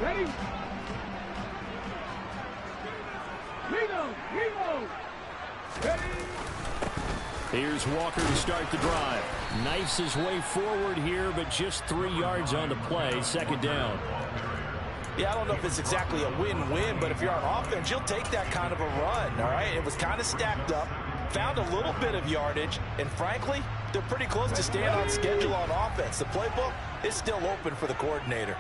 Ready? Reload! Ready? Here's Walker to start the drive. Knifes his way forward here, but just 3 yards on the play. Second down. Yeah, I don't know if it's exactly a win-win, but if you're on offense, you'll take that kind of a run, all right? It was kind of stacked up, found a little bit of yardage, and frankly, they're pretty close to staying on schedule on offense. The playbook is still open for the coordinator.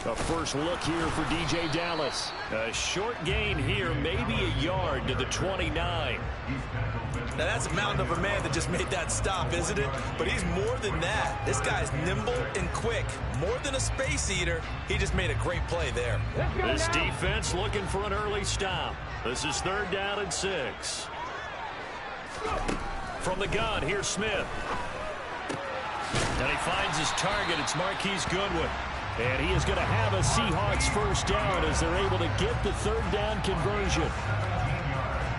A first look here for DJ Dallas. A short gain here, maybe a yard to the 29. Now, that's a mountain of a man that just made that stop, isn't it? But he's more than that. This guy's nimble and quick. More than a space eater, he just made a great play there. This defense looking for an early stop. This is 3rd down and 6. From the gun, here's Smith. And he finds his target. It's Marquise Goodwin. And he is going to have a Seahawks first down as they're able to get the 3rd down conversion.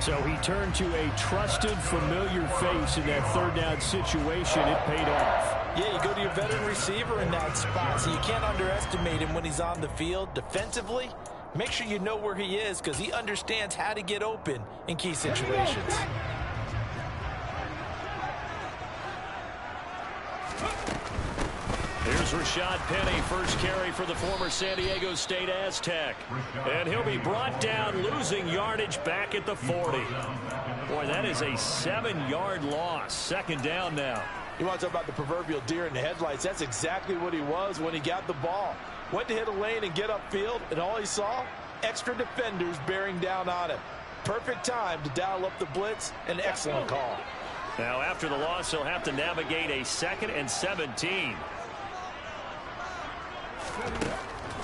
So he turned to a trusted, familiar face in that 3rd down situation. It paid off. Yeah, you go to your veteran receiver in that spot, so you can't underestimate him when he's on the field. Defensively, make sure you know where he is because he understands how to get open in key situations. Here's Rashad Penny, first carry for the former San Diego State Aztec. And he'll be brought down, losing yardage back at the 40. Boy, that is a 7-yard loss. Second down now. You want to talk about the proverbial deer in the headlights. That's exactly what he was when he got the ball. Went to hit a lane and get upfield, and all he saw, extra defenders bearing down on him. Perfect time to dial up the blitz. An excellent call. Now, after the loss, he'll have to navigate a 2nd and 17.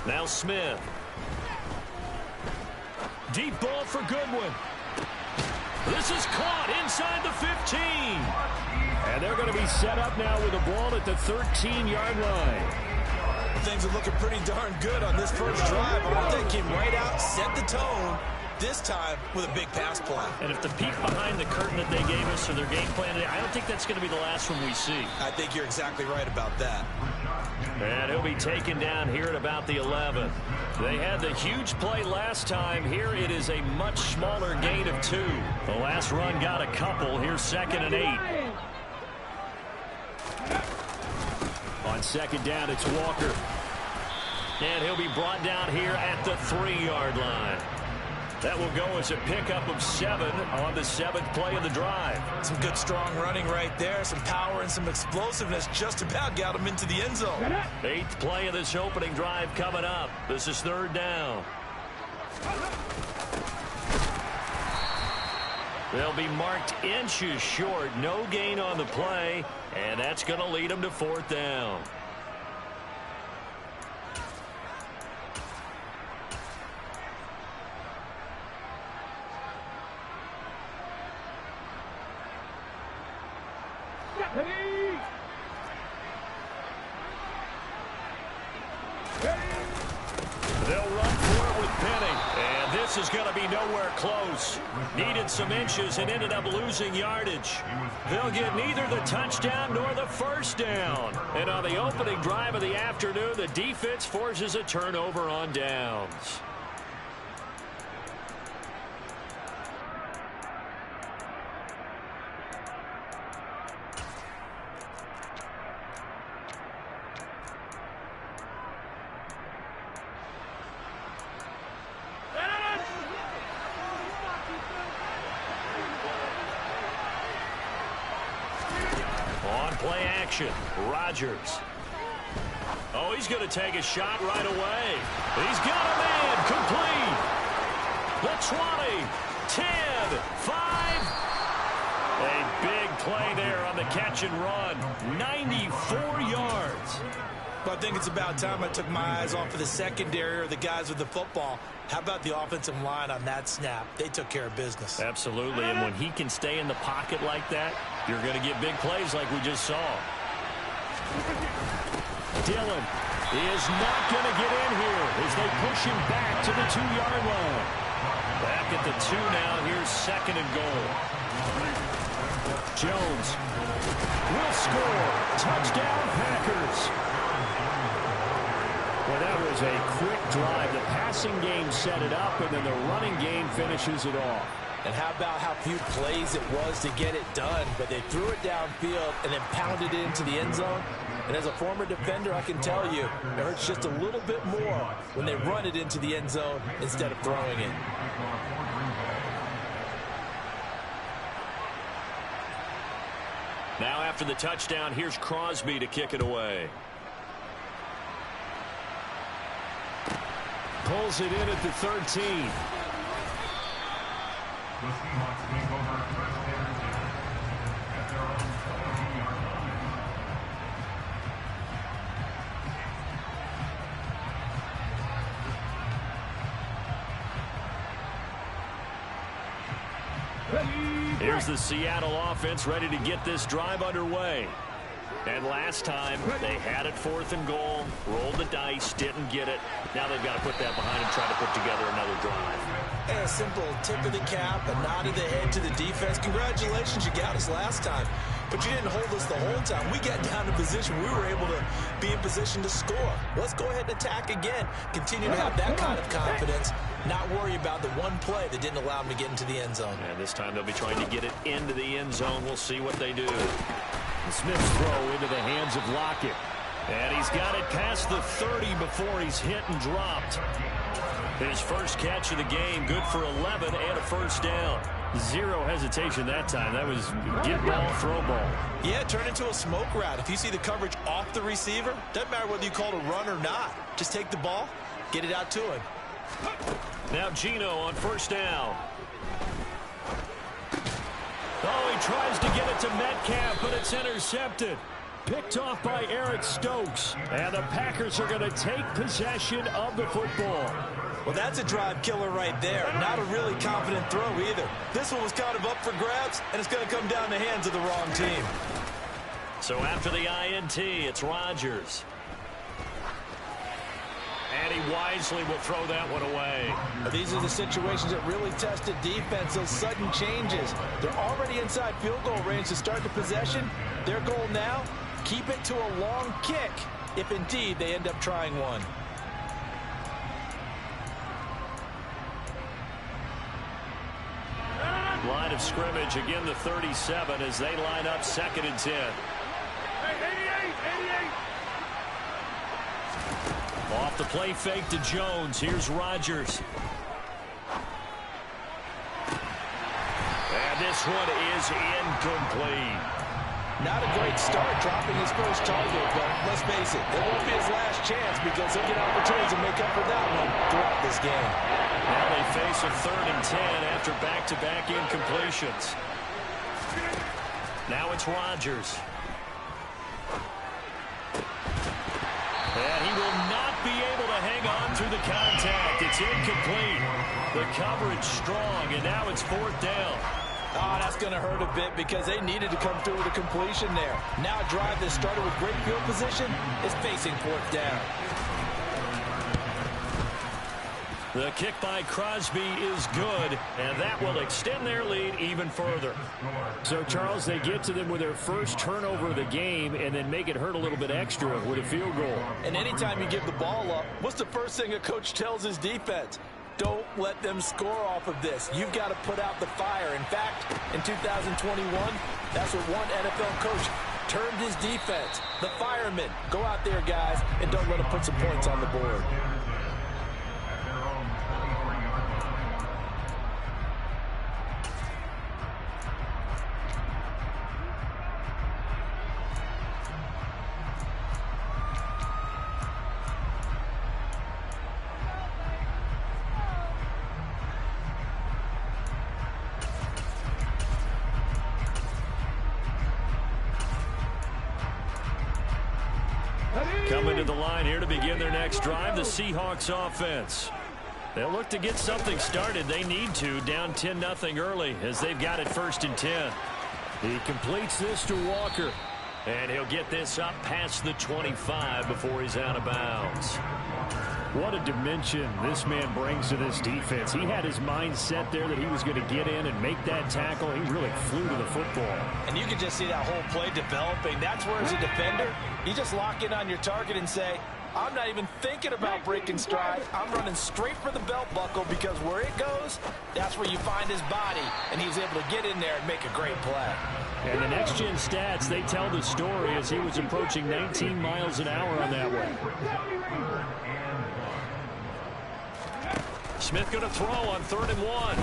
Now Smith. Deep ball for Goodwin. This is caught inside the 15. And they're going to be set up now with the ball at the 13-yard line. Things are looking pretty darn good on this first drive. They came right out, set the tone, this time with a big pass play. And if the peek behind the curtain that they gave us or their game plan, I don't think that's going to be the last one we see. I think you're exactly right about that. And he'll be taken down here at about the 11. They had the huge play last time. Here it is a much smaller gain of 2. The last run got a couple. Here's 2nd and 8. On 2nd down, it's Walker. And he'll be brought down here at the 3-yard line. That will go as a pickup of 7 on the 7th play of the drive. Some good, strong running right there. Some power and some explosiveness just about got him into the end zone. 8th play of this opening drive coming up. This is 3rd down. They'll be marked inches short. No gain on the play, and that's going to lead them to 4th down. They'll run for it with Penny. And this is going to be nowhere close. Needed some inches and ended up losing yardage. They'll get neither the touchdown nor the first down. And on the opening drive of the afternoon, the defense forces a turnover on downs. Play action. Rodgers. Oh, he's going to take a shot right away. He's got a man complete. The 20, 10, 5. A big play there on the catch and run. 94 yards. But I think it's about time I took my eyes off of the secondary or the guys with the football. How about the offensive line on that snap? They took care of business. Absolutely, and when he can stay in the pocket like that, you're going to get big plays like we just saw. Dillon is not going to get in here as they push him back to the 2-yard line. Back at the 2 now. Here's 2nd and goal. Jones will score. Touchdown, Packers. Well, that was a quick drive. The passing game set it up, and then the running game finishes it off. And how about how few plays it was to get it done, but they threw it downfield and then pounded it into the end zone. And as a former defender, I can tell you, it hurts just a little bit more when they run it into the end zone instead of throwing it. Now after the touchdown, here's Crosby to kick it away. Pulls it in at the 13. The Seahawks take over first and 10 at their own 17-yard line. Here's the Seattle offense ready to get this drive underway. And last time, they had it 4th and goal, rolled the dice, didn't get it. Now they've got to put that behind and try to put together another drive. And a simple tip of the cap, a nod of the head to the defense. Congratulations, you got us last time. But you didn't hold us the whole time. We got down to position. We were able to be in position to score. Let's go ahead and attack again. Continue to have that kind of confidence. Not worry about the one play that didn't allow them to get into the end zone. And this time they'll be trying to get it into the end zone. We'll see what they do. Smith's throw into the hands of Lockett. And he's got it past the 30 before he's hit and dropped. His first catch of the game, good for 11 and a first down. Zero hesitation that time. That was get ball, throw ball. Yeah, turn into a smoke route. If you see the coverage off the receiver, doesn't matter whether you call it a run or not. Just take the ball, get it out to him. Now Gino on first down. Oh, he tries to get it to Metcalf, but it's intercepted. Picked off by Eric Stokes. And the Packers are going to take possession of the football. Well, that's a drive killer right there. Not a really confident throw either. This one was kind of up for grabs, and it's going to come down the hands of the wrong team. So after the INT, it's Rodgers. And he wisely will throw that one away. These are the situations that really test a defense, those sudden changes. They're already inside field goal range to start the possession. Their goal now, keep it to a long kick, if indeed they end up trying one. Line of scrimmage, again the 37 as they line up 2nd and 10. Hey, 88. Off the play fake to Jones. Here's Rodgers. And this one is incomplete. Not a great start dropping his first target, but let's face it, it won't be his last chance because he'll get opportunities to make up for that one throughout this game. Now they face a 3rd and 10 after back-to-back incompletions. Now it's Rodgers. And he will not be able to hang on through the contact. It's incomplete. The coverage strong, and now it's 4th down. Oh, that's going to hurt a bit because they needed to come through with a completion there. Now a drive that started with great field position is facing 4th down. The kick by Crosby is good, and that will extend their lead even further. So, Charles, they get to them with their first turnover of the game and then make it hurt a little bit extra with a field goal. And anytime you give the ball up, what's the first thing a coach tells his defense? Don't let them score off of this. You've got to put out the fire. In fact, in 2021, that's what one NFL coach termed his defense. The firemen. Go out there, guys, and don't let them put some points on the board. Coming to the line here to begin their next drive, the Seahawks offense. They'll look to get something started. They need to, down 10-0 early as they've got it 1st and 10. He completes this to Walker. And he'll get this up past the 25 before he's out of bounds. What a dimension this man brings to this defense. He had his mind set there that he was going to get in and make that tackle. He really flew to the football. And you can just see that whole play developing. That's where, as a defender, you just lock in on your target and say, I'm not even thinking about breaking stride. I'm running straight for the belt buckle because where it goes, that's where you find his body. And he was able to get in there and make a great play. And the next-gen stats, they tell the story as he was approaching 19 miles an hour on that one. Smith going to throw on 3rd and 1.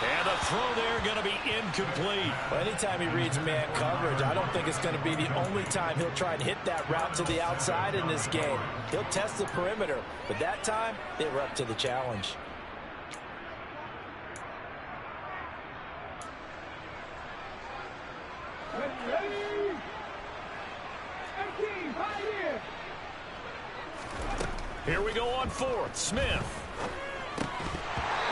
And the throw there going to be incomplete. Well, anytime he reads man coverage, I don't think it's going to be the only time he'll try and hit that route to the outside in this game. He'll test the perimeter, but that time, they were up to the challenge. Here we go on 4th. Smith.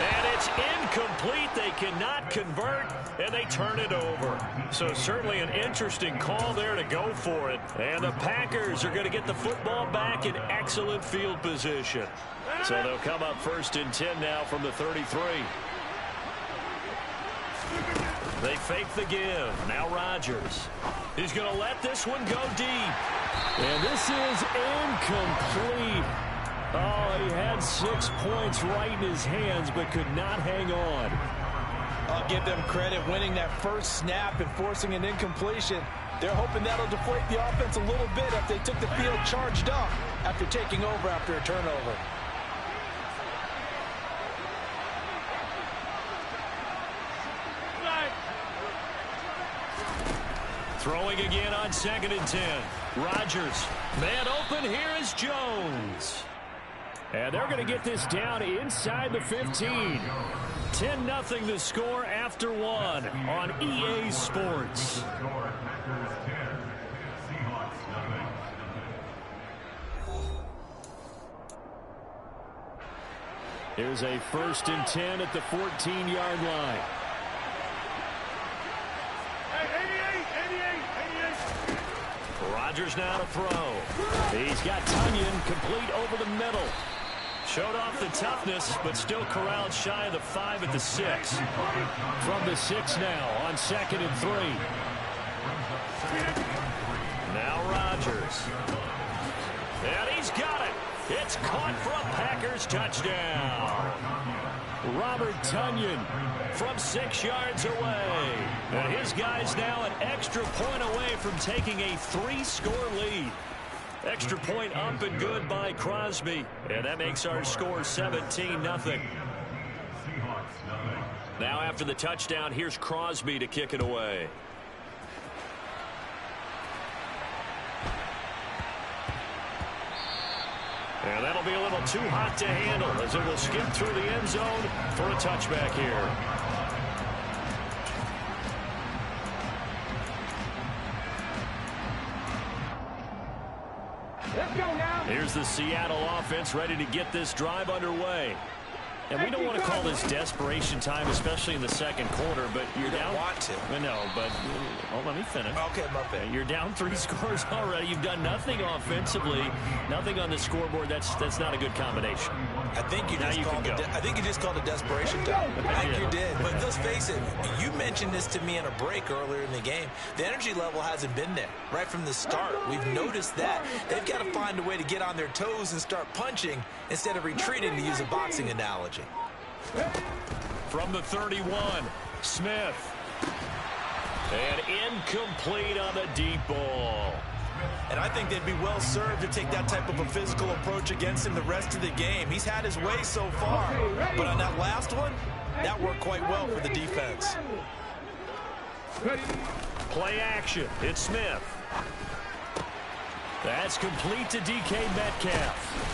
And it's incomplete. They cannot convert, and they turn it over. So certainly an interesting call there to go for it. And the Packers are going to get the football back in excellent field position. So they'll come up 1st and 10 now from the 33. They fake the give. Now Rodgers. He's going to let this one go deep. And this is incomplete. Oh, he had 6 points right in his hands, but could not hang on. I'll give them credit winning that first snap and forcing an incompletion. They're hoping that'll deflate the offense a little bit if they took the field charged up after taking over after a turnover. Throwing again on 2nd and 10. Rodgers. Man open. Here is Jones. And they're going to get this down inside the 15. 10-0 the score after 1 on EA Sports. Here's a 1st and 10 at the 14-yard line. 88. Rodgers now to throw. He's got Tunyon complete over the middle. Showed off the toughness, but still corralled shy of the 5 at the 6. From the 6 now on 2nd and 3. Now Rodgers. And he's got it. It's caught for a Packers touchdown. Robert Tunyon from 6 yards away. And his guy's now an extra point away from taking a 3-score lead. Extra point up and good by Crosby. And that makes our score 17-0. Now after the touchdown, here's Crosby to kick it away. And that'll be a little too hot to handle as it will skip through the end zone for a touchback here. Let's go now. Here's the Seattle offense ready to get this drive underway. And we don't want to call this desperation time, especially in the 2nd quarter, but you're down. You don't want to. No, but let me finish. Okay, my bad. You're down 3 scores already. You've done nothing offensively, nothing on the scoreboard. That's not a good combination. I think you just called it desperation time. I think you did. But let's face it, you mentioned this to me in a break earlier in the game. The energy level hasn't been there right from the start. We've noticed that. They've got to find a way to get on their toes and start punching instead of retreating, to use a boxing analogy. From the 31, Smith. And incomplete on the deep ball. And I think they'd be well served to take that type of a physical approach against him the rest of the game. He's had his way so far. But on that last one, that worked quite well for the defense. Play action. It's Smith. That's complete to DK Metcalf.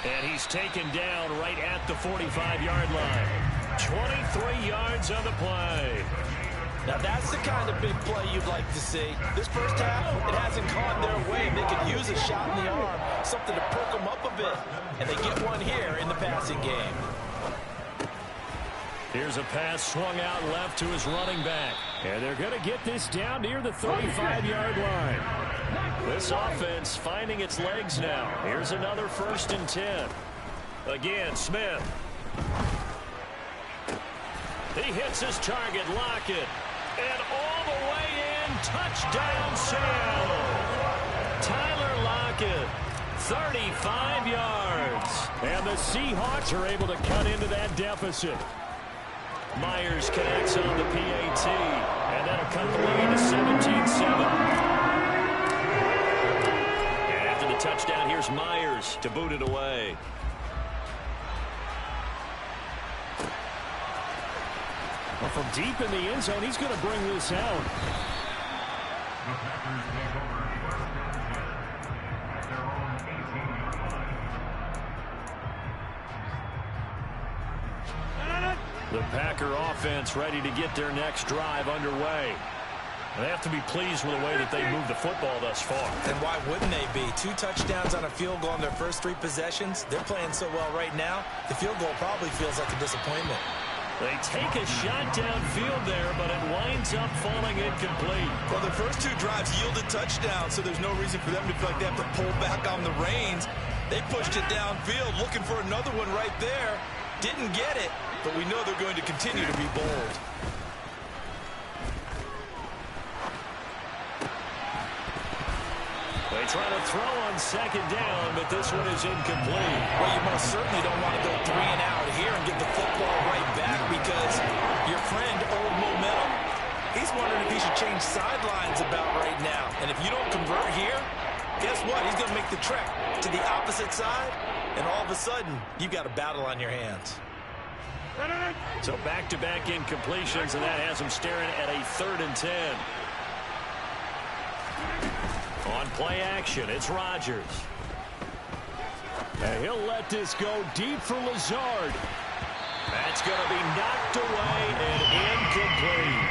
And he's taken down right at the 45-yard line. 23 yards on the play. Now that's the kind of big play you'd like to see. This first half, it hasn't gone their way. They could use a shot in the arm, something to perk them up a bit. And they get one here in the passing game. Here's a pass swung out left to his running back. And they're going to get this down near the 35-yard line. This offense finding its legs now. Here's another 1st and 10. Again, Smith. He hits his target, Lockett. And all the way in, touchdown Seattle. Tyler Lockett second. 35 yards. And the Seahawks are able to cut into that deficit. Myers connects on the PAT, and that'll cut the lead to 17-7. And after the touchdown, here's Myers to boot it away. Well, from deep in the end zone, he's going to bring this out. The Packers take over first and 10 at their own 18-yard line. The Packer offense ready to get their next drive underway. And they have to be pleased with the way that they moved the football thus far. And why wouldn't they be? 2 touchdowns on a field goal in their first 3 possessions. They're playing so well right now, the field goal probably feels like a disappointment. They take a shot downfield there, but it winds up falling incomplete. Well, their first 2 drives yielded touchdowns, so there's no reason for them to feel like they have to pull back on the reins. They pushed it downfield, looking for another one right there. Didn't get it, but we know they're going to continue to be bold. They try to throw on second down, but this one is incomplete. Well, you most certainly don't want to go 3 and out here and get the football right back because your friend, Old Momentum, he's wondering if he should change sidelines about right now. And if you don't convert here, guess what? He's going to make the trek to the opposite side, and all of a sudden, you've got a battle on your hands. So back-to-back incompletions, and that has him staring at a 3rd and 10. On play action, it's Rodgers. And he'll let this go deep for Lazard. That's going to be knocked away and incomplete.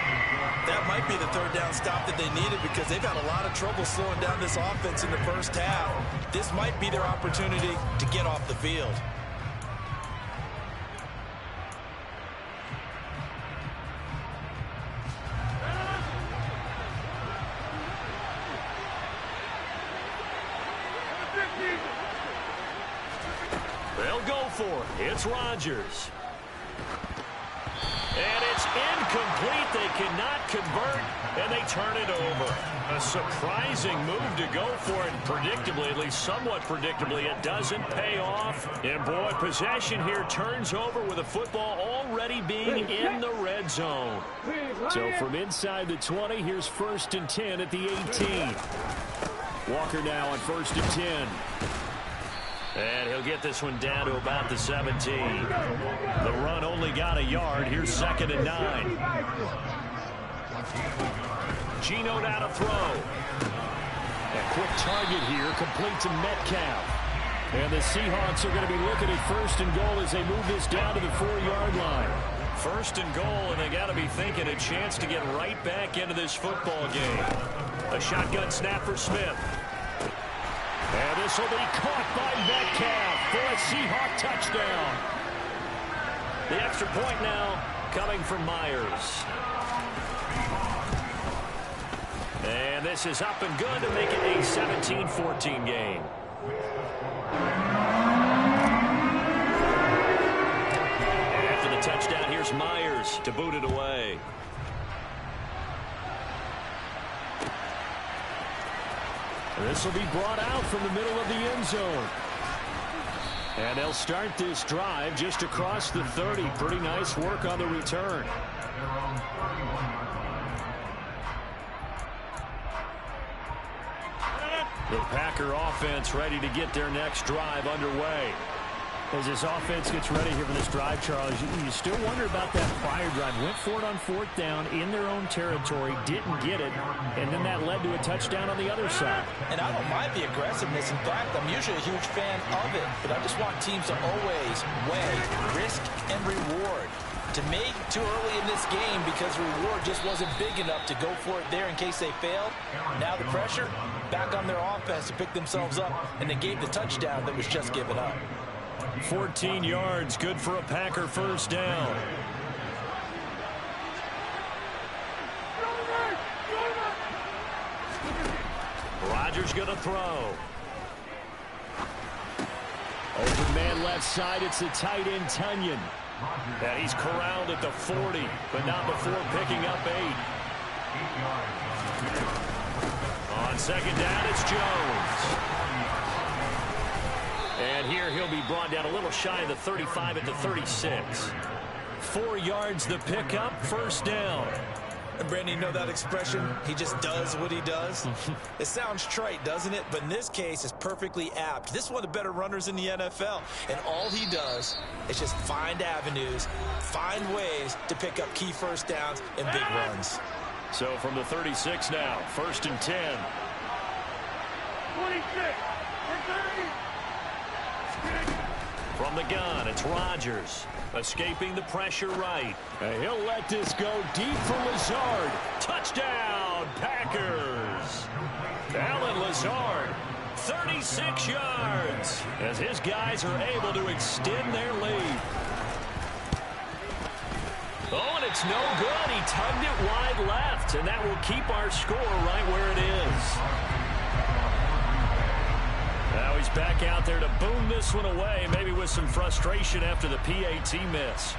That might be the 3rd down stop that they needed because they've had a lot of trouble slowing down this offense in the first half. This might be their opportunity to get off the field. They'll go for it. It's Rodgers. And it's incomplete. They cannot convert, and they turn it over. A surprising move to go for it. Predictably, at least somewhat predictably, it doesn't pay off. And, boy, possession here turns over with the football already being in the red zone. So from inside the 20, here's 1st and 10 at the 18. Walker now on 1st and 10. And he'll get this one down to about the 17. The run only got a yard. Here's 2nd and 9. Geno down to throw. A quick target here, complete to Metcalf. And the Seahawks are going to be looking at 1st and goal as they move this down to the 4-yard line. 1st and goal, and they got to be thinking a chance to get right back into this football game. A shotgun snap for Smith. And this will be caught by Metcalf for a Seahawk touchdown. The extra point now coming from Myers. And this is up and good to make it a 17-14 game. And after the touchdown, here's Myers to boot it away. This will be brought out from the middle of the end zone. And they'll start this drive just across the 30. Pretty nice work on the return. The Packer offense ready to get their next drive underway. As this offense gets ready here for this drive, Charles, you still wonder about that prior drive. Went for it on 4th down in their own territory, didn't get it, and then that led to a touchdown on the other side. And I don't mind the aggressiveness. In fact, I'm usually a huge fan of it, but I just want teams to always weigh risk and reward. To me, too early in this game because the reward just wasn't big enough to go for it there in case they failed. Now the pressure back on their offense to pick themselves up, and they gave the touchdown that was just given up. 14 yards, good for a Packer 1st down. Rodgers going to throw. Open man left side, it's the tight end Tunyon. And he's corralled at the 40, but not before picking up 8. On 2nd down, it's Jones. And here he'll be brought down a little shy of the 35 at the 36. 4 yards the pickup, first down. And Brandon, you know that expression? He just does what he does. It sounds trite, doesn't it? But in this case, it's perfectly apt. This is one of the better runners in the NFL. And all he does is just find avenues, find ways to pick up key first downs and big runs. So from the 36 now, first and 10. 26. From the gun, it's Rodgers. Escaping the pressure right. And he'll let this go deep for Lazard. Touchdown, Packers. Alan Lazard, 36 yards, as his guys are able to extend their lead. Oh, and it's no good. He tugged it wide left, and that will keep our score right where it is. Now he's back out there to boom this one away, maybe with some frustration after the PAT miss.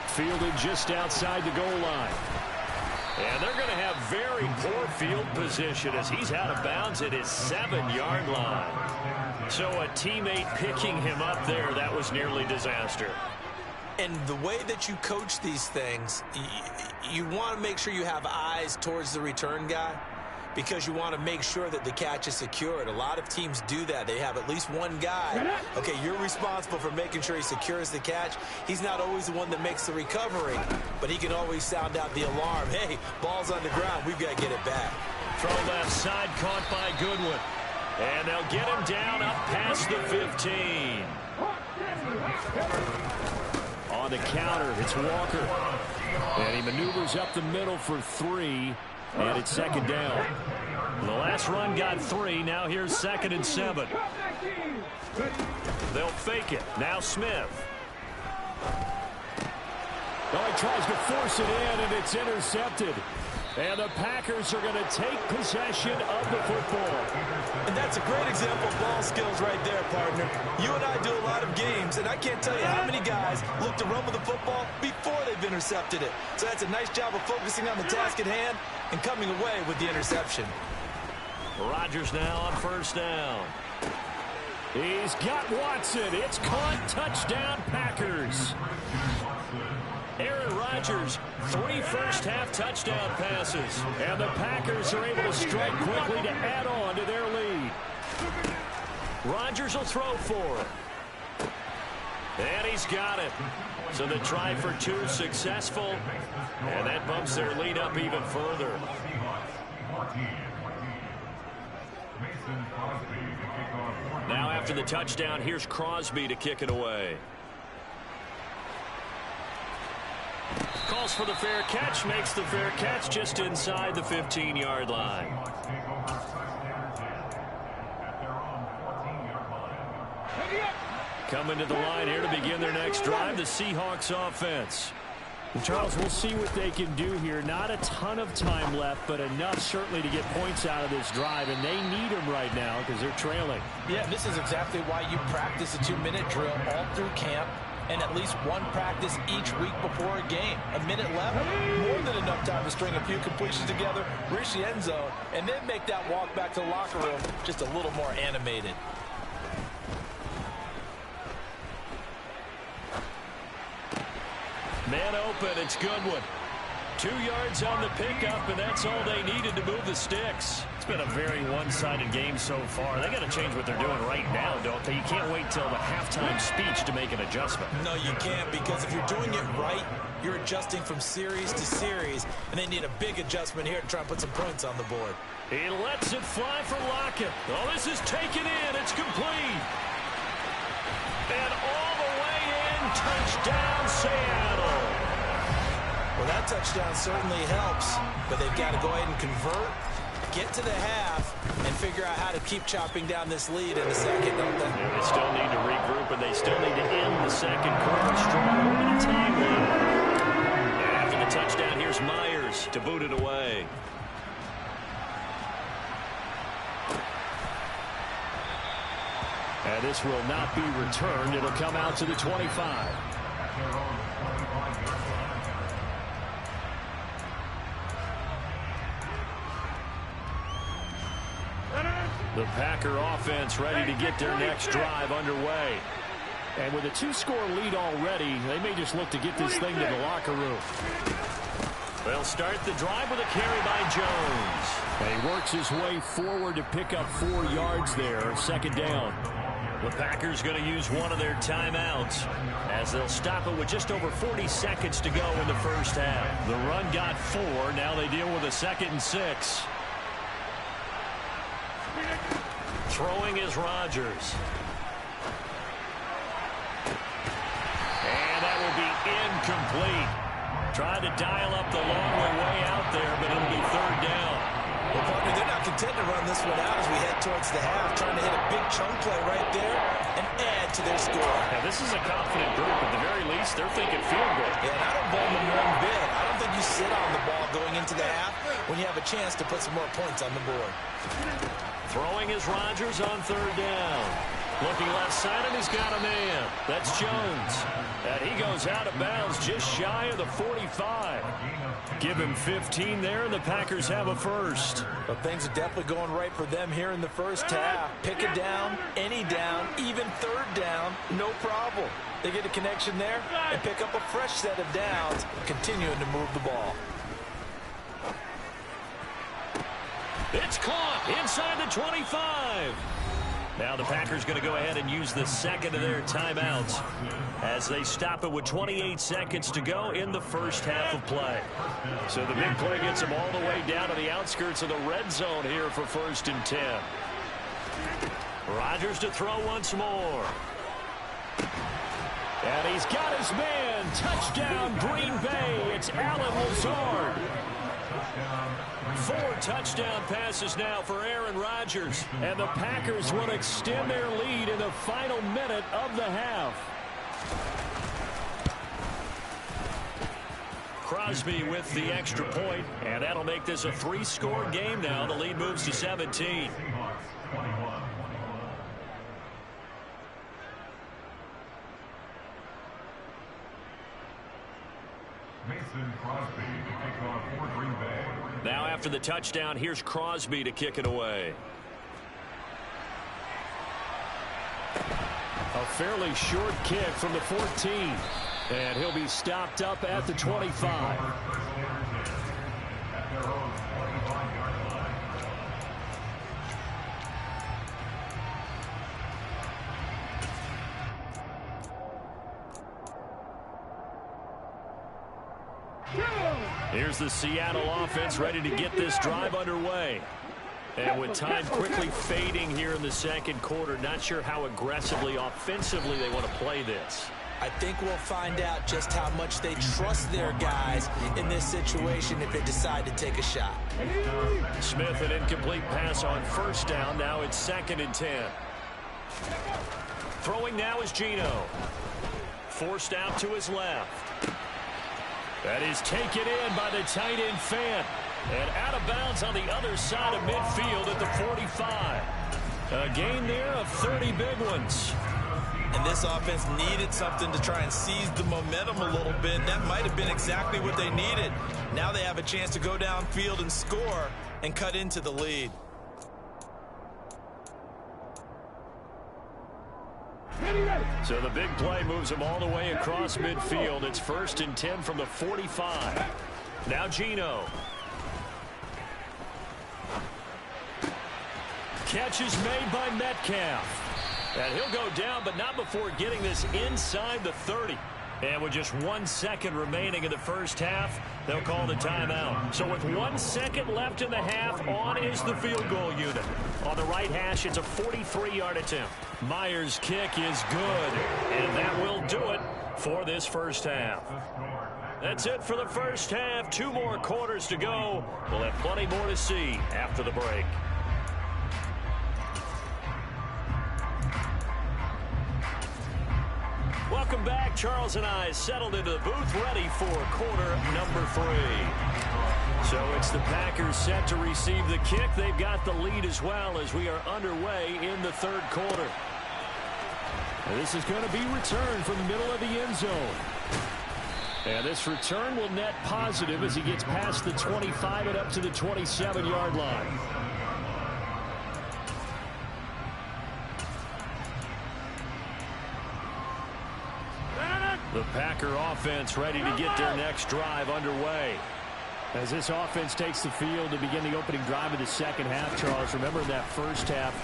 Fielded just outside the goal line. And they're going to have very poor field position as he's out of bounds at his 7-yard line. So a teammate picking him up there, that was nearly disaster. And the way that you coach these things, you want to make sure you have eyes towards the return guy because you want to make sure that the catch is secured. A lot of teams do that. They have at least one guy. Okay, you're responsible for making sure he secures the catch. He's not always the one that makes the recovery, but he can always sound out the alarm. Hey, ball's on the ground. We've got to get it back. Throw left side caught by Goodwin. And they'll get him down up past the 15. On the counter, it's Walker. And he maneuvers up the middle for 3. And it's second down. The last run got 3. Now here's 2nd and 7. They'll fake it. Now Smith. Oh, he tries to force it in, and it's intercepted. And the Packers are going to take possession of the football. And that's a great example of ball skills right there, partner. You and I do a lot of games, and I can't tell you how many guys look to run with the football before they've intercepted it. So that's a nice job of focusing on the task at hand and coming away with the interception. Rodgers now on first down. He's got Watson. It's caught. Touchdown, Packers. Aaron Rodgers, 3 first-half touchdown passes. And the Packers are able to strike quickly to add on to their lead. Rodgers will throw for it. And he's got it. So the try for 2 successful. And that bumps their lead up even further. Now after the touchdown, here's Crosby to kick it away. Calls for the fair catch, makes the fair catch just inside the 15-yard line. Coming to the line here to begin their next drive, the Seahawks offense. Charles, we'll see what they can do here. Not a ton of time left, but enough certainly to get points out of this drive, and they need them right now because they're trailing. Yeah, this is exactly why you practice a 2-minute drill all through camp and at least one practice each week before a game. A minute left, more than enough time to string a few completions together, reach the end zone, and then make that walk back to the locker room just a little more animated. Man open, it's Goodwin. 2 yards on the pickup, and that's all they needed to move the sticks. It's been a very one-sided game so far. They got to change what they're doing right now, don't they? You can't wait till the halftime speech to make an adjustment. No, you can't, because if you're doing it right, you're adjusting from series to series, and they need a big adjustment here to try and put some points on the board. He lets it fly for Lockett. Oh, this is taken in. It's complete. And all the way in, touchdown Seattle. Well, that touchdown certainly helps, but they've got to go ahead and convert, get to the half, and figure out how to keep chopping down this lead in the second, don't they? Yeah, they still need to regroup, and they still need to end the second quarter strong. A little time left. And after the touchdown, here's Myers to boot it away. And this will not be returned. It'll come out to the 25. The Packer offense ready to get their next drive underway. And with a 2-score lead already, they may just look to get this thing to the locker room. They'll start the drive with a carry by Jones. And he works his way forward to pick up 4 yards there, second down. The Packers going to use one of their timeouts as they'll stop it with just over 40 seconds to go in the first half. The run got 4. Now they deal with a 2nd and 6. Throwing is Rodgers. And that will be incomplete. Tried to dial up the long way out there, but it'll be 3rd down. Well, partner, they're not content to run this one out as we head towards the half, trying to hit a big chunk play right there and add to their score. Now, this is a confident group. At the very least, they're thinking field goal. Yeah, and I don't blame them one bit. I don't think you sit on the ball going into the half when you have a chance to put some more points on the board. Throwing is Rodgers on 3rd down. Looking left side, and he's got a man. That's Jones. And he goes out of bounds just shy of the 45. Give him 15 there, and the Packers have a first. Well, things are definitely going right for them here in the first half. Pick a down, any down, even 3rd down, no problem. They get a connection there and pick up a fresh set of downs, continuing to move the ball. It's caught inside the 25. Now the Packers going to go ahead and use the 2nd of their timeouts as they stop it with 28 seconds to go in the first half of play. So the big play gets them all the way down to the outskirts of the red zone here for 1st and 10. Rodgers to throw once more. And he's got his man. Touchdown, Green Bay. It's Allen Lazard. 4 touchdown passes now for Aaron Rodgers. And the Packers will extend their lead in the final minute of the half. Crosby with the extra point, and that'll make this a 3-score game now. The lead moves to 17. Mason Crosby to kick off for Green Bay. Now after the touchdown, here's Crosby to kick it away. A fairly short kick from the 14. And he'll be stopped up at the 25. Here's the Seattle offense ready to get this drive underway. And with time quickly fading here in the 2nd quarter, not sure how aggressively, offensively they want to play this. I think we'll find out just how much they trust their guys in this situation if they decide to take a shot. Smith, an incomplete pass on 1st down. Now it's 2nd and 10. Throwing now is Geno. Forced out to his left. That is taken in by the tight end Fant. And out of bounds on the other side of midfield at the 45. A gain there of 30 big ones. And this offense needed something to try and seize the momentum a little bit. That might have been exactly what they needed. Now they have a chance to go downfield and score and cut into the lead. So the big play moves them all the way across midfield. It's 1st and 10 from the 45. Now Geno. Catch is made by Metcalf. And he'll go down, but not before getting this inside the 30. And with just 1 second remaining in the first half, they'll call the timeout. So with 1 second left in the half, on is the field goal unit. On the right hash, it's a 43-yard attempt. Myers' kick is good, and that will do it for this first half. That's it for the first half. 2 more quarters to go. We'll have plenty more to see after the break. Welcome back. Charles and I settled into the booth ready for quarter number 3. So it's the Packers set to receive the kick. They've got the lead as well as we are underway in the 3rd quarter. And this is going to be returned from the middle of the end zone. And this return will net positive as he gets past the 25 and up to the 27-yard line. The Packer offense ready to get their next drive underway. As this offense takes the field to begin the opening drive of the second half, Charles, remember that first half,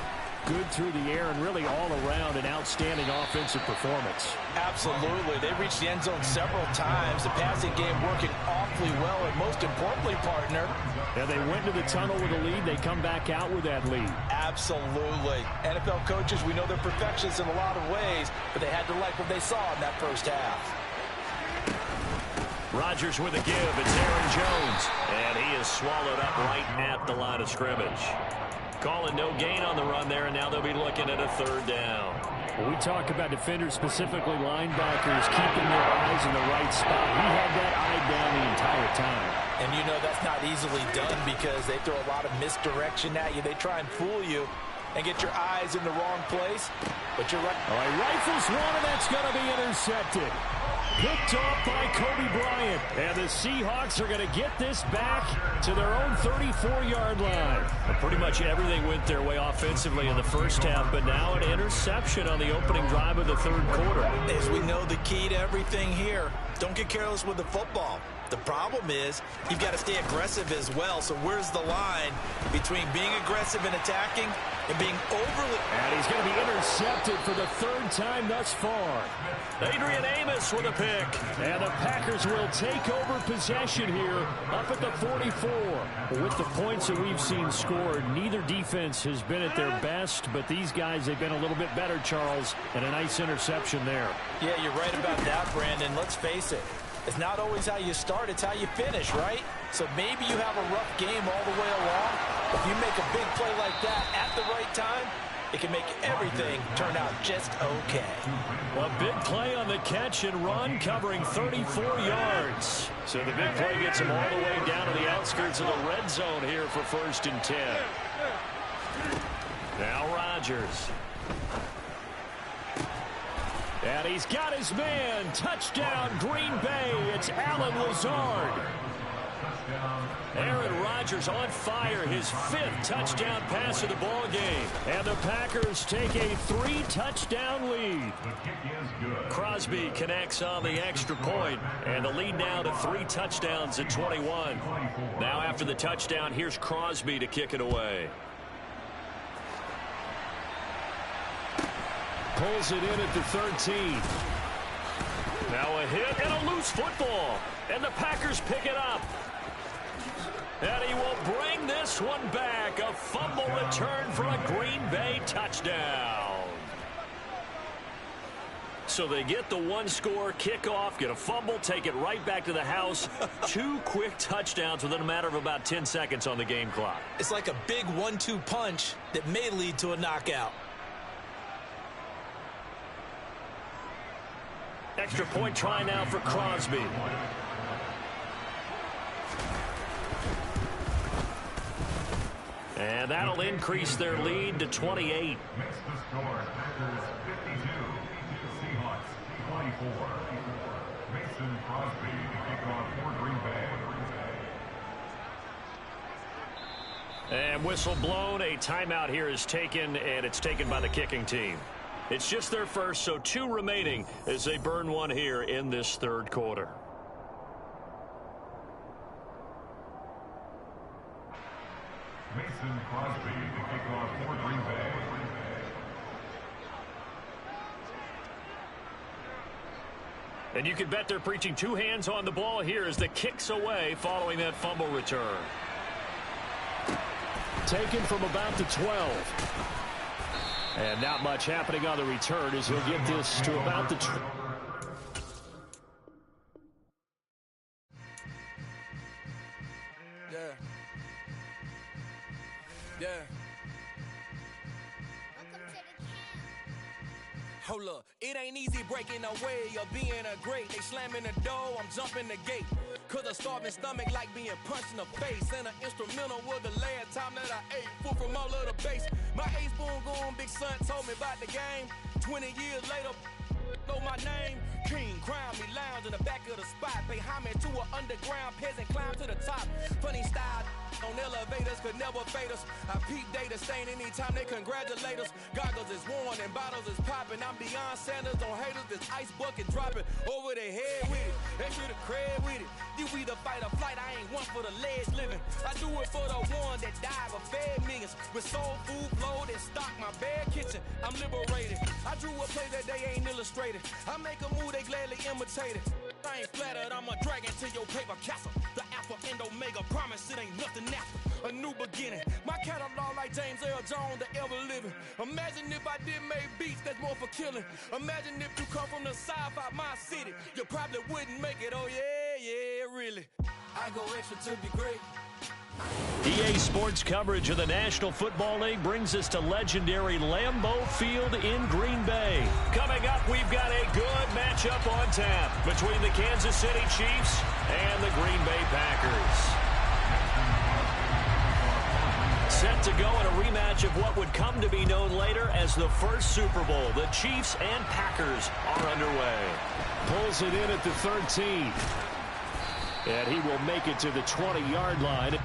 good through the air and really all around an outstanding offensive performance. Absolutely. They reached the end zone several times. The passing game working awfully well, and most importantly, partner. Yeah, they went to the tunnel with a lead. They come back out with that lead. Absolutely. NFL coaches, we know they're perfectionists in a lot of ways, but they had to like what they saw in that first half. Rodgers with a give. It's Aaron Jones. And he is swallowed up right at the line of scrimmage. Calling no gain on the run there, and now they'll be looking at a third down. When we talk about defenders, specifically linebackers, keeping their eyes in the right spot, he had that eye down the entire time. And you know that's not easily done because they throw a lot of misdirection at you. They try and fool you and get your eyes in the wrong place. But you're right. All right, rifles one, and that's going to be intercepted. Picked off by Kobe Bryant. And the Seahawks are going to get this back to their own 34-yard line. Well, pretty much everything went their way offensively in the first half, but now an interception on the opening drive of the third quarter. As we know, the key to everything here, don't get careless with the football. The problem is you've got to stay aggressive as well. So where's the line between being aggressive and attacking and being overly... And he's going to be intercepted for the third time thus far. Adrian Amos with a pick. And the Packers will take over possession here up at the 44. With the points that we've seen scored, neither defense has been at their best, but these guys have been a little bit better, Charles, and a nice interception there. Yeah, you're right about that, Brandon. Let's face it. It's not always how you start, it's how you finish, right? So maybe you have a rough game all the way along. If you make a big play like that at the right time, it can make everything turn out just okay. A big play on the catch and run, covering 34 yards. So the big play gets him all the way down to the outskirts of the red zone here for 1st and 10. Now Rodgers. And he's got his man. Touchdown, Green Bay. It's Allen Lazard. Aaron Rodgers on fire. His 5th touchdown pass of the ball game. And the Packers take a 3-touchdown lead. Crosby connects on the extra point. And the lead now to 3 touchdowns at 21. Now after the touchdown, here's Crosby to kick it away. Pulls it in at the 13. Now a hit and a loose football. And the Packers pick it up. And he will bring this one back. A fumble return for a Green Bay touchdown. So they get the 1-score kickoff, get a fumble, take it right back to the house. 2 quick touchdowns within a matter of about 10 seconds on the game clock. It's like a big 1-2 punch that may lead to a knockout. Extra point try now for Crosby. And that'll increase their lead to 28. Makes the score. Packers 52, Seahawks 24. Mason Crosby to kick off for Green Bay. And whistle blown. A timeout here is taken, and it's taken by the kicking team. It's just their first, so 2 remaining as they burn one here in this third quarter. Mason Crosby to kick off for Green Bay. And you can bet they're preaching 2 hands on the ball here as the kick's away following that fumble return. Taken from about the 12. And not much happening on the return as he'll get this to about the... Hold up, it ain't easy breaking away or being a great. They slamming the door, I'm jumping the gate. Cause a starving stomach like being punched in the face. And an instrumental was the last time that I ate. Food from all of the base. My ace spoon going, big son told me about the game. 20 years later, know my name. King, crown me, lounge in the back of the spot. Pay homage to an underground peasant, climb to the top. Funny style, On elevators could never fade us. I peep data stain anytime they congratulate us. Goggles is worn and bottles is popping. I'm Deion Sanders on haters. This ice bucket dropping over their head with it. Extra the cred with it. You either fight or flight. I ain't one for the legs living. I do it for the one that died but fed millions. With soul food flowed and stock my bad kitchen. I'm liberated. I drew a play that they ain't illustrated. I make a move they gladly imitate it. I ain't flattered. I'm a dragon to your paper castle. The alpha and omega promise it ain't nothing after. A new beginning. My catalog like James Earl Jones, the ever living. Imagine if I did make beats that's more for killing. Imagine if you come from the sci-fi my city. You probably wouldn't make it. Oh yeah, really. I go extra to be great. EA Sports coverage of the National Football League brings us to legendary Lambeau Field in Green Bay. Coming up, we've got a good matchup on tap between the Kansas City Chiefs and the Green Bay Packers. Set to go in a rematch of what would come to be known later as the first Super Bowl. The Chiefs and Packers are underway. Pulls it in at the 13. And he will make it to the 20-yard line.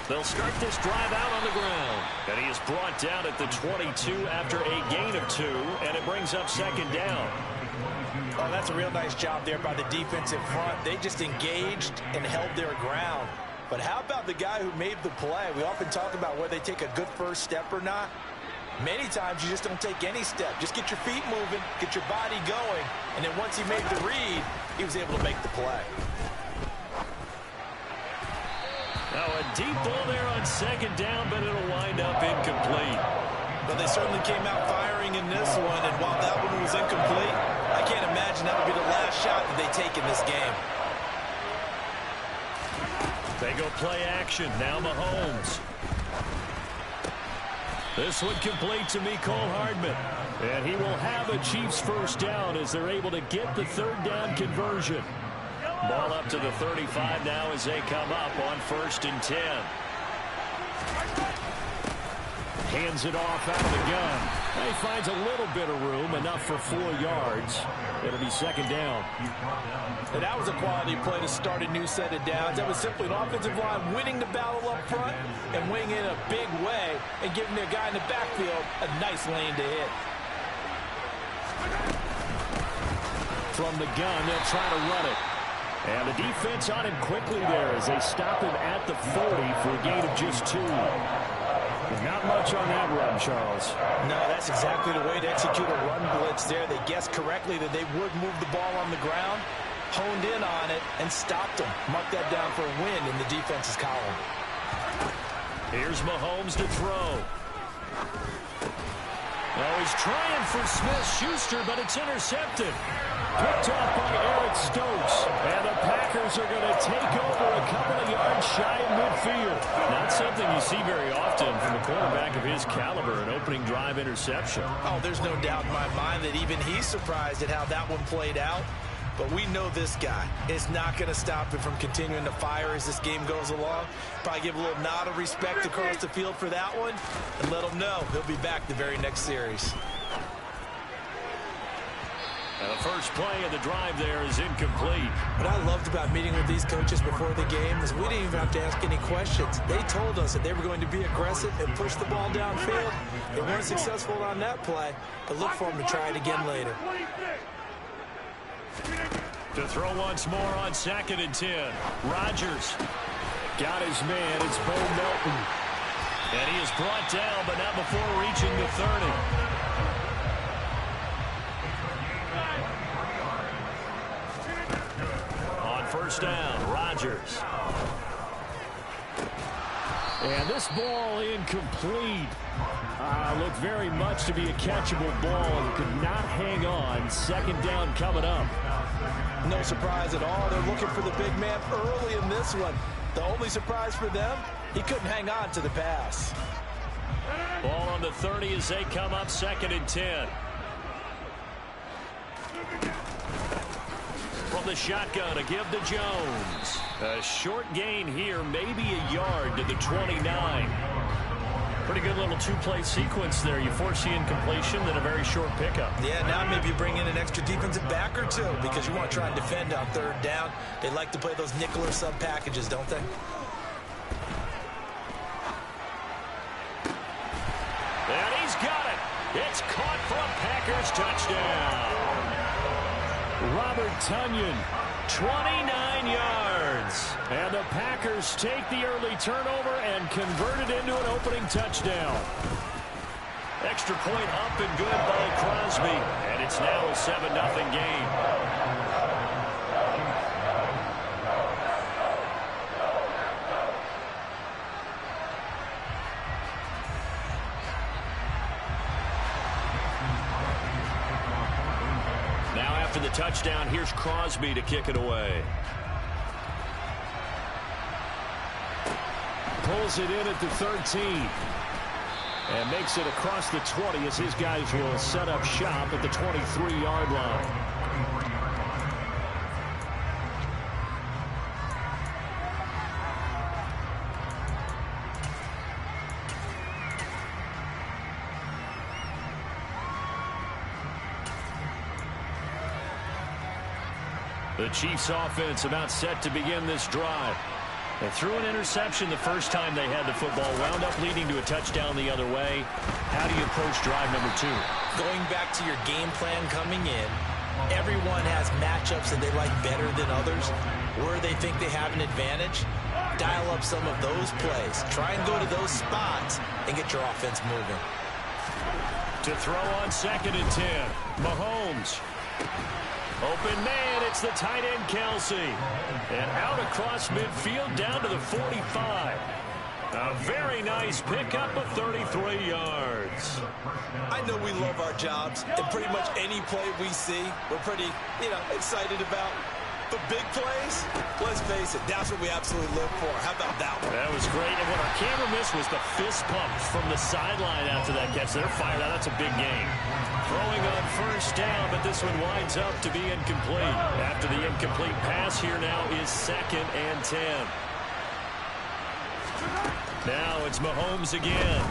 They'll start this drive out on the ground. And he is brought down at the 22 after a gain of 2, and it brings up second down. Oh, that's a real nice job there by the defensive front. They just engaged and held their ground. But how about the guy who made the play? We often talk about whether they take a good first step or not. Many times you just don't take any step. Just get your feet moving, get your body going, and then once he made the read, he was able to make the play. Now a deep ball there on second down, but it'll wind up incomplete. But they certainly came out firing in this one, and while that one was incomplete, I can't imagine that'll be the last shot that they take in this game. They go play action. Now Mahomes. This one complete to Mecole Hardman. And he will have a Chiefs first down as they're able to get the third down conversion. Ball up to the 35 now as they come up on 1st and 10. Hands it off out of the gun. He finds a little bit of room, enough for 4 yards. It'll be second down. And that was a quality play to start a new set of downs. That was simply an offensive line winning the battle up front and winning in a big way and giving their guy in the backfield a nice lane to hit. From the gun, they'll try to run it. And the defense on him quickly there as they stop him at the 40 for a gain of just 2. Not much on that run, Charles. No, that's exactly the way to execute a run blitz there. They guessed correctly that they would move the ball on the ground, honed in on it, and stopped them. Mark that down for a win in the defense's column. Here's Mahomes to throw. Oh, he's trying for Smith-Schuster, but it's intercepted. Picked off by Eric Stokes. And the Packers are going to take over a couple of yards shy of midfield. Not something you see very often from a quarterback of his caliber, an opening drive interception. Oh, there's no doubt in my mind that even he's surprised at how that one played out. But we know this guy is not going to stop him from continuing to fire as this game goes along. Probably give a little nod of respect across the field for that one and let him know he'll be back the very next series. And the first play of the drive there is incomplete. What I loved about meeting with these coaches before the game is we didn't even have to ask any questions. They told us that they were going to be aggressive and push the ball downfield. They weren't successful on that play, but look for them to try it again later. To throw once more on 2nd and 10. Rodgers got his man. It's Bo Melton. And he is brought down, but not before reaching the 30. On first down, Rodgers. And this ball incomplete. Looked very much to be a catchable ball and could not hang on. Second down coming up. No surprise at all. They're looking for the big man early in this one. The only surprise for them, he couldn't hang on to the pass. Ball on the 30 as they come up 2nd and 10. From the shotgun, a give to Jones. A short gain here, maybe a yard to the 29. Pretty good little two-play sequence there. You force the incompletion, then a very short pickup. Yeah, now maybe you bring in an extra defensive back or two because you want to try and defend on 3rd down. They like to play those nickel or sub packages, don't they? And he's got it. It's caught for a Packers touchdown. Robert Tonyan, 29 yards. And the Packers take the early turnover and convert it into an opening touchdown. Extra point up and good by Crosby. And it's now a 7-0 game. After the touchdown, here's Crosby to kick it away. Pulls it in at the 13. And makes it across the 20 as his guys will set up shop at the 23-yard line. The Chiefs offense about set to begin this drive. They threw an interception the first time they had the football, wound up leading to a touchdown the other way. How do you approach drive number 2? Going back to your game plan coming in, everyone has matchups that they like better than others. Where they think they have an advantage, dial up some of those plays. Try and go to those spots and get your offense moving. To throw on 2nd and 10, Mahomes. Open man, it's the tight end, Kelsey. And out across midfield down to the 45. A very nice pickup of 33 yards. I know we love our jobs, and pretty much any play we see, we're pretty, excited about. But big plays, let's face it, that's what we absolutely live for. How about that one? That was great. And what our camera missed was the fist pump from the sideline after that catch. They're fired out. That's a big game. Throwing on first down, but this one winds up to be incomplete. After the incomplete pass, here now is 2nd and 10. Now it's Mahomes again.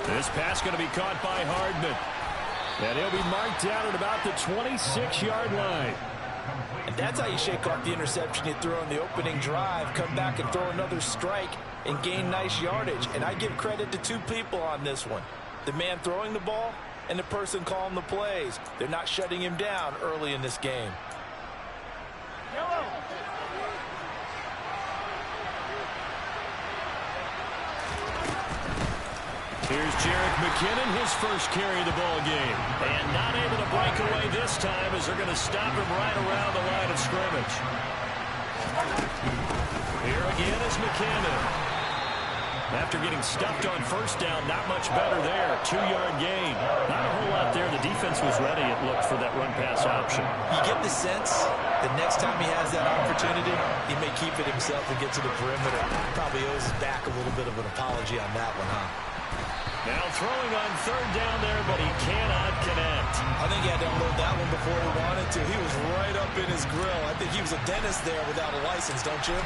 This pass going to be caught by Hardman. And he'll be marked down at about the 26-yard line. And that's how you shake off the interception you threw on the opening drive, come back and throw another strike and gain nice yardage. And I give credit to two people on this one. The man throwing the ball and the person calling the plays. They're not shutting him down early in this game. Here's Jerick McKinnon, his first carry of the ball game. And not able to break away this time as they're going to stop him right around the line of scrimmage. Here again is McKinnon. After getting stuffed on first down, not much better there. 2-yard gain. Not a whole lot there. The defense was ready, it looked, for that run-pass option. You get the sense that next time he has that opportunity, he may keep it himself and get to the perimeter. Probably owes his back a little bit of an apology on that one, huh? Now throwing on third down there, but he cannot connect. I think he had to unload that one before he wanted to. He was right up in his grill. I think he was a dentist there without a license, don't you?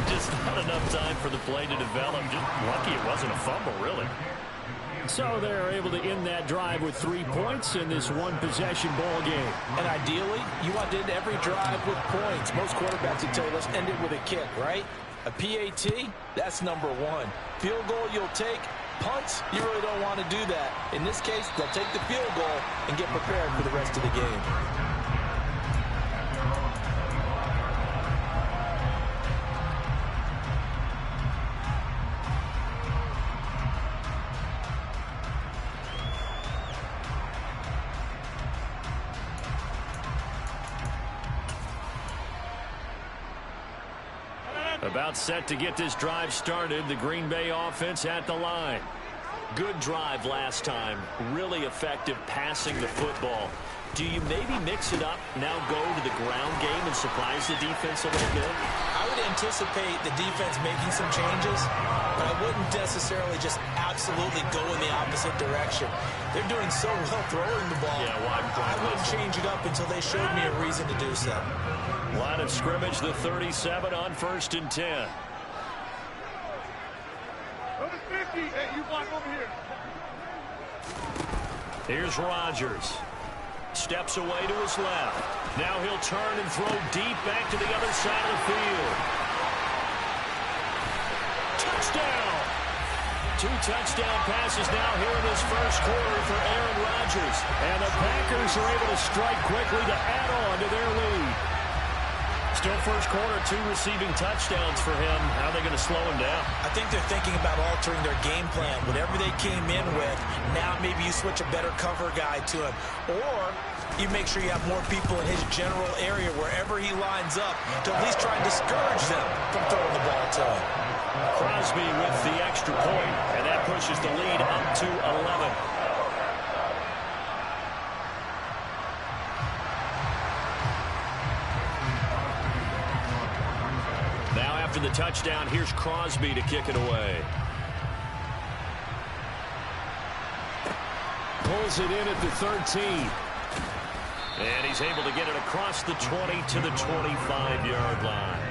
Just not enough time for the play to develop. Just lucky it wasn't a fumble, really. So they're able to end that drive with 3 points in this one-possession ball game. And ideally, you want to end every drive with points. Most quarterbacks would tell you, let's end it with a kick, right? A PAT, that's number 1. Field goal you'll take. Punts, you really don't want to do that. In this case, they'll take the field goal and get prepared for the rest of the game. About set to get this drive started. The Green Bay offense at the line. Good drive last time. Really effective passing the football. Do you maybe mix it up, now go to the ground game and surprise the defense a little bit? I would anticipate the defense making some changes, but I wouldn't necessarily just absolutely go in the opposite direction. They're doing so well throwing the ball. Yeah, well, I wouldn't change it up until they showed me a reason to do so. Line of scrimmage, the 37 on 1st and 10. Hey, you block over here. Here's Rodgers. Steps away to his left. Now he'll turn and throw deep back to the other side of the field. Touchdown! 2 touchdown passes now here in this first quarter for Aaron Rodgers. And the Packers are able to strike quickly to add on to their lead. Still first quarter, 2 receiving touchdowns for him. How are they going to slow him down? I think they're thinking about altering their game plan. Whatever they came in with, now maybe you switch a better cover guy to him. Or you make sure you have more people in his general area wherever he lines up to at least try and discourage them from throwing the ball to him. Crosby with the extra point, and that pushes the lead up to 11. After the touchdown, here's Crosby to kick it away. Pulls it in at the 13. And he's able to get it across the 20 to the 25-yard line.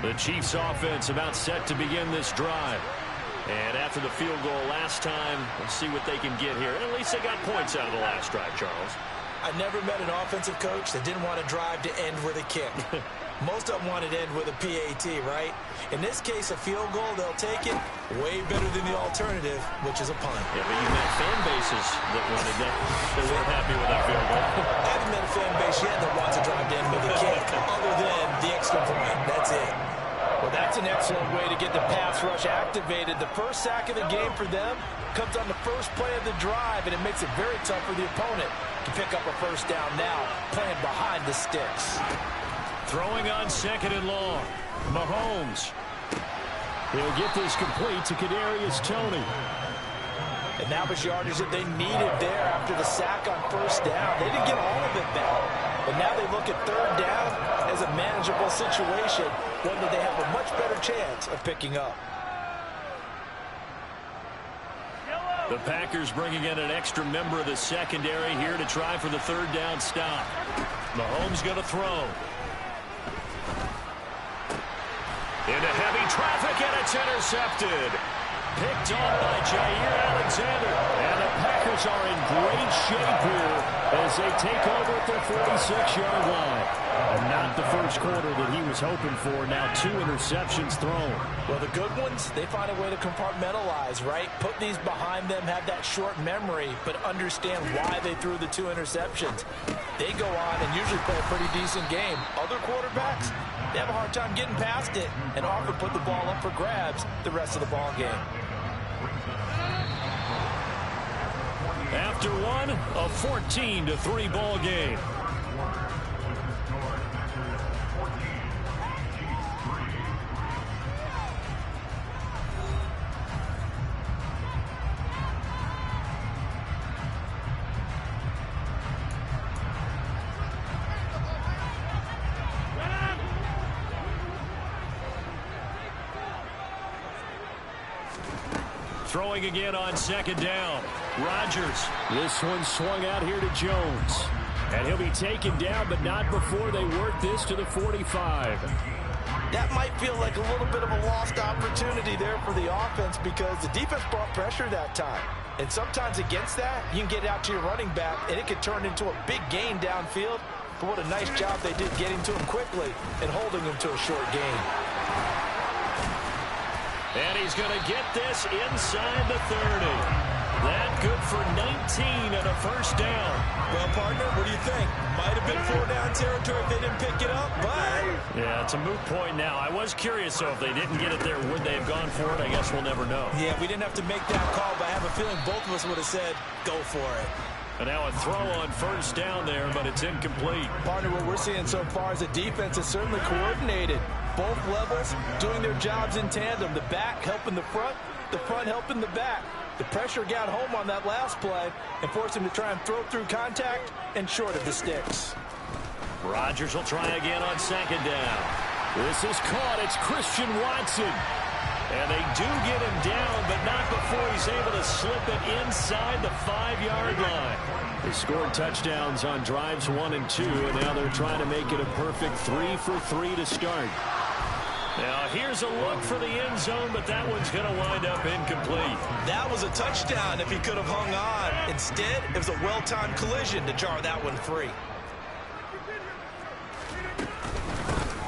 The Chiefs offense about set to begin this drive. And after the field goal last time, we'll see what they can get here. And at least they got points out of the last drive, Charles. I never met an offensive coach that didn't want a drive to end with a kick. Most of them wanted to end with a PAT, right? In this case, a field goal, they'll take it. Way better than the alternative, which is a punt. Yeah, but you met fan bases that wanted that. They weren't happy with that field goal. I haven't met a fan base yet that wants a drive to end with a kick, other than the extra point. That's it. Well, that's an excellent way to get the pass rush activated. The first sack of the game for them comes on the first play of the drive, and it makes it very tough for the opponent to pick up a first down now, playing behind the sticks. Throwing on 2nd and long. Mahomes. He'll get this complete to Kadarius Toney. And that was yardage that they needed there after the sack on first down. They didn't get all of it back. But now they look at 3rd down as a manageable situation, one that they have a much better chance of picking up. The Packers bringing in an extra member of the secondary here to try for the 3rd down stop. Mahomes going to throw. Into heavy traffic, and it's intercepted. Picked off by Jair Alexander. And the Packers are in great shape here as they take over at their 46-yard line. And not the first quarter that he was hoping for. Now 2 interceptions thrown. Well, the good ones, they find a way to compartmentalize, right? Put these behind them, have that short memory, but understand why they threw the 2 interceptions. They go on and usually play a pretty decent game. Other quarterbacks, they have a hard time getting past it and often put the ball up for grabs the rest of the ball game. After one, a 14-3 ball game. Throwing again on 2nd down. Rodgers. This one swung out here to Jones. And he'll be taken down, but not before they work this to the 45. That might feel like a little bit of a lost opportunity there for the offense because the defense brought pressure that time. And sometimes against that, you can get out to your running back, and it could turn into a big gain downfield. But what a nice job they did getting to him quickly and holding him to a short gain. And he's going to get this inside the 30. That good for 19 and a first down. Well, partner, what do you think? Might have been 4-down territory if they didn't pick it up, but... Yeah, it's a moot point now. I was curious, so if they didn't get it there, would they have gone for it? I guess we'll never know. Yeah, we didn't have to make that call, but I have a feeling both of us would have said, go for it. And now a throw on first down there, but it's incomplete. Partner, what we're seeing so far is a defense is certainly coordinated. Both levels doing their jobs in tandem. The back helping the front helping the back. The pressure got home on that last play and forced him to try and throw through contact and short of the sticks. Rodgers will try again on second down. This is caught. It's Christian Watson. And they do get him down, but not before he's able to slip it inside the 5-yard line. They scored touchdowns on drives 1 and 2, and now they're trying to make it a perfect 3 for 3 to start. Now here's a look for the end zone, but that one's going to wind up incomplete. That was a touchdown if he could have hung on. Instead, it was a well-timed collision to jar that one free.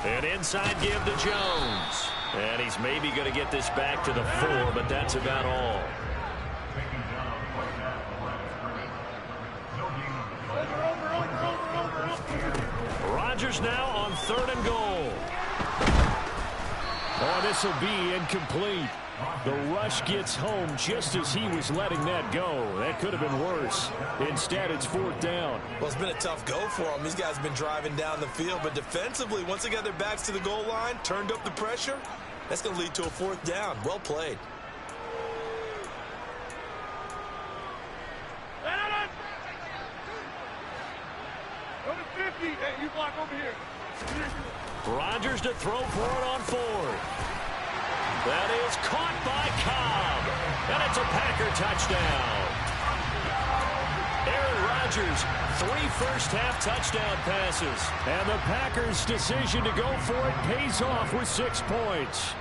An inside give to Jones. And he's maybe going to get this back to the 4, but that's about all. Rodgers now on 3rd and goal. Oh, this will be incomplete. The rush gets home just as he was letting that go. That could have been worse. Instead, it's 4th down. Well, it's been a tough go for them. These guys have been driving down the field, but defensively, once they got their backs to the goal line, turned up the pressure, that's going to lead to a 4th down. Well played. Over 50. Hey, you block over here. Rodgers to throw for it on 4th. That is caught by Cobb. And it's a Packer touchdown. Aaron Rodgers, 3 first-half touchdown passes. And the Packers' decision to go for it pays off with 6 points.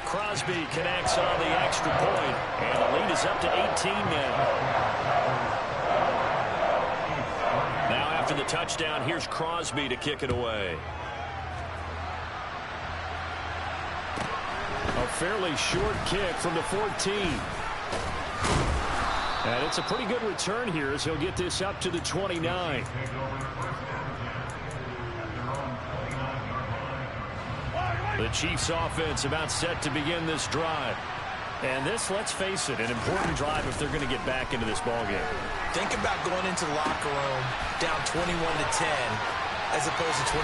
Crosby connects on the extra point, and the lead is up to 18 now. Now after the touchdown, here's Crosby to kick it away. A fairly short kick from the 14. And it's a pretty good return here as he'll get this up to the 29. The Chiefs offense about set to begin this drive. And this, let's face it, an important drive if they're going to get back into this ballgame. Think about going into the locker room down 21-10 as opposed to 21-3.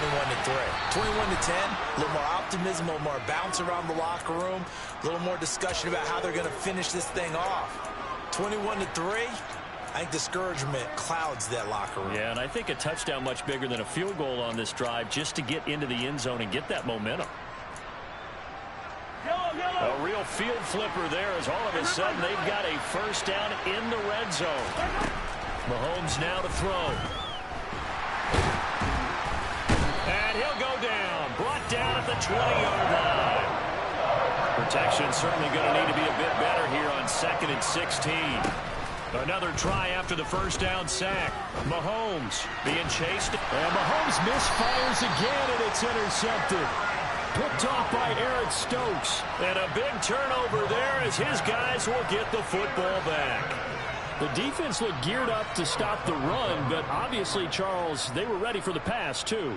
21-10, a little more optimism, a little more bounce around the locker room, a little more discussion about how they're going to finish this thing off. 21-3, I think discouragement clouds that locker room. Yeah, and I think a touchdown much bigger than a field goal on this drive just to get into the end zone and get that momentum. A real field flipper there as all of a sudden they've got a first down in the red zone. Mahomes now to throw. And he'll go down. Brought down at the 20-yard line. Protection certainly going to need to be a bit better here on 2nd and 16. Another try after the first down sack. Mahomes being chased. And Mahomes misfires again, and it's intercepted. Picked off by Eric Stokes. And a big turnover there as his guys will get the football back. The defense looked geared up to stop the run, but obviously, Charles, they were ready for the pass, too.